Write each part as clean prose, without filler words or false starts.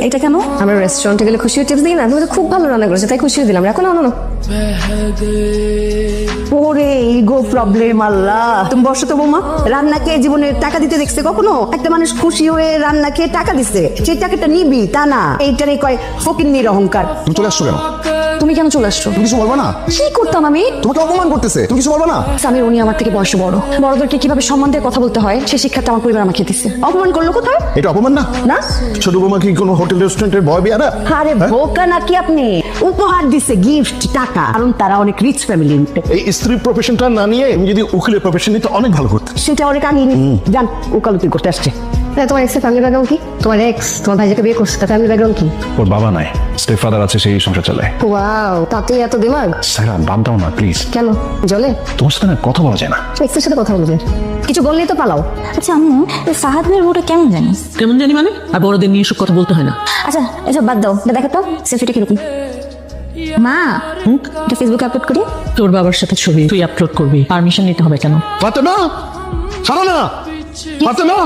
এটা কেন? আমরা রেস্টুরেন্টে গেলে খুশি টিপস দিই না? তুমি তো খুব ভালো রান্না করেছো, তাই খুশি দিলাম। এখন আনো না। ওরে ইগো প্রবলেম, আল্লাহ। তুমি বসো তো বৌমা। রান্না খেয়ে জীবনে টাকা দিতে দেখছে কখনো? একটা মানুষ খুশি হয়ে রান্না খেয়ে টাকা দিচ্ছে, সেই টাকাটা নিবি তা না। এইটারই কয় ফকিন্নির অহংকার। তুমি চলে আসছো কেন? তুমি কেন চলে আসছো? তুমি কিছু বলবা না? কি করতাম আমি? তোমাকে অপমান করতেছে, তুমি কিছু বলবা না? সামির, উনি আমার থেকে বয়সে বড়। বড়দেরকে কিভাবে সম্মান দিয়ে কথা বলতে হয় সেই শিক্ষাটা আমার পরিবার আমাকে দিচ্ছে। অপমান করলো কোথায়? এটা অপমান না? না ছোট বৌমা কি কোনো হোটেল রেস্টুরেন্টের বয় বিয়ারা? আরে বোকা নাকি আপনি? উপহার দিছে, গিফট, টাকা, কারণ তারা অনেক রিচ ফ্যামিলি। এই স্ত্রী প্রফেশনটা না নিয়ে আমি যদি উকিলের প্রফেশন নিতে অনেক ভালো করতে। সেটা অনেক আগে জান উকালতি করতে আসছে। তোমার এক্সের ফ্যামিলি ব্যাকগ্রাউন্ড কি? তোমার এক্স তোমার ভাইজাকে বিয়ে করছে, তার ফ্যামিলি ব্যাকগ্রাউন্ড কি? ওর বাবা নাই, স্টেপ ফাদার আছে, সেই সংসার চালায়। ওয়াও, তাতেই এত দিমাগ? সারা বাদ দাও না প্লিজ। কেন জলে? তোমার সাথে না কথা বলা যায় না। এক্সের সাথে কথা বলবে, কিছু বললেই তো পালাও। আচ্ছা আম্মু, এই ফাহাদ ভাইয়ের বউটা কেমন জানি? কেমন জানি মানে? আর বড়দের নিয়ে এসব কথা বলতে হয় না। আচ্ছা এসব বাদ দাও, দেখো তো সেলফিটা কিরকম। মা, এটা ফেসবুকে আপলোড করি। তোর বাবার সাথে ছবি তুই আপলোড করবি, পারমিশন নিতে হবে কেন? ফাতেমা, ছাড়ো না। ফাতেমা,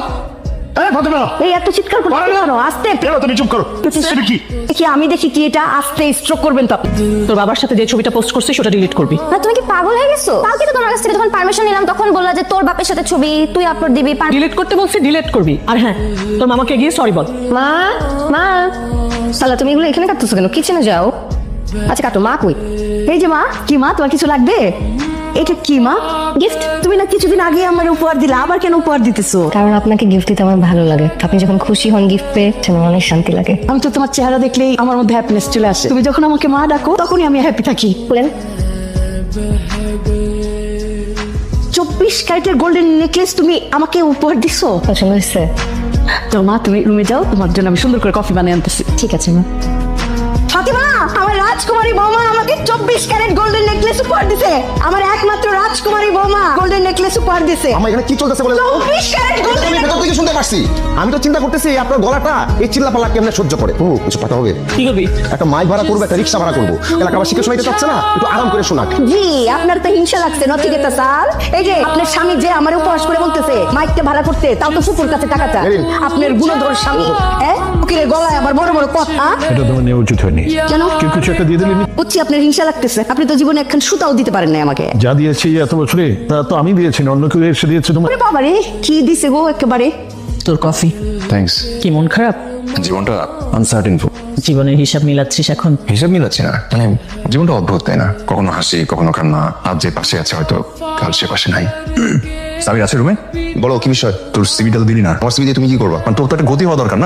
ফাতেমা, এই এত চিৎকার করতে পারো? আস্তে কেন তুমি চুপ করো? সেটা কি? দেখি, আমি দেখি কি এটা। আস্তে, স্ট্রোক করবেন তো আপনি। তোর বাবার সাথে যে ছবিটা পোস্ট করছিস ওটা ডিলিট করবি। না তুমি কি পাগল হয়ে গেছো? কালকে তো তোমার কাছ থেকে যখন পারমিশন নিলাম তখন বললা যে তোর বাপের সাথে ছবি তুই আপলোড দিবি। ডিলিট করতে বলছি, ডিলিট করবি। আর হ্যাঁ, তোর মামাকে গিয়ে সরি বল। মা, মা, সালা তুমি এগুলো এখানে কাটতেছো কেন? কিচেনে যাও। আচ্ছা কাটো। মা কই? এই যে মা। কি মা, তোমার কিছু লাগবে? এটা কি মা? গিফট। তুমি না কিছুদিন আগে আমার উপহার দিলা, আবার কেন উপহার দিতেছো? কারণ আপনাকে গিফট দিতে আমার ভালো লাগে। আপনি যখন খুশি হন গিফট পেয়ে, আমার অনেক শান্তি লাগে। আমি তো তোমার চেহারা দেখলেই আমার মধ্যে হ্যাপিনেস চলে আসে। তুমি যখন আমাকে মা ডাকো তখনই আমি হ্যাপি থাকি। বলেন। 24 ক্যারেটের গোল্ডেন নেকলেস তুমি আমাকে উপহার দিছো? পছন্দ হয়েছে? তো মা তুমি রুমে যাও, তোমার জন্য আমি সুন্দর করে কফি বানিয়ে আনতেছি। ঠিক আছে মা। ফাতিমা, আমার রাজকুমারী বৌমা আমাকে 24 ক্যারেট গোল্ডেন নেকলেস উপহার দিছে। আমার একমাত্র রাজকুমারী বৌমা গোল্ডেন নেকলেস উপহার দিছে। আমার এখানে কি চলতেছে বলে? 24 ক্যারেট আমি গোল্ডেন ভেতর থেকে শুনতে পারছি। আমি তো চিন্তা করতেছি আপনার গলাটা এই চিল্লাপাল্লা কেমনে সহ্য করে। ও কিছু কথা হবে। কি করবি? একটা মাইক ভাড়া করবো, একটা রিক্সা ভাড়া করবো। এলাকাবাসীকে শোনাইতে চাচ্ছে না, একটু আরাম করে শোনাক। জি, আপনার তো হিংসা লাগছে নচিকেতা স্যার। এই যে আপনার স্বামী যে আমার উপহাস করে বলতেছে মাইকটা ভাড়া করতে, তাও তো ফুপুর কাছে টাকা চায়। আপনার গুণধর স্বামী, হ্যাঁ, উকিলের গলায় আবার বড় বড় কথা। এটা তোমার নেওয়া উচিত হয়নি। কেন? কেউ কিছু একটা দিয়ে দিলেনি। বুঝছি আপনার হিংসা লাগতেছে। আপনি তো জীবনে একখান সুতাও দিতে পারেন না আমাকে। যা দিয়েছি এত বছরে তা তো আমি দিয়েছি না, অন্য কেউ এসে দিয়েছে তোমার। আরে বাবা রে, কি দিছে গো একেবারে। তোর কফি। থ্যাঙ্কস। কি মন খারাপ? জীবনটা আনসার্টেন। জীবনের হিসাব মিলাচ্ছিস এখন? হিসাব মিলাচ্ছি না, মানে জীবনটা অদ্ভুত তাই না? কখনো হাসি, কখনো কান্না। আজ যে পাশে আছে হয়তো কাল সে পাশে নাই। সাবির আছে রুমে? বলো কি বিষয়? তোর সিভিটা তো দিলি না। আমার সিবি দিয়ে তুমি কি করবা? তোর তো একটা গতি হওয়া দরকার না?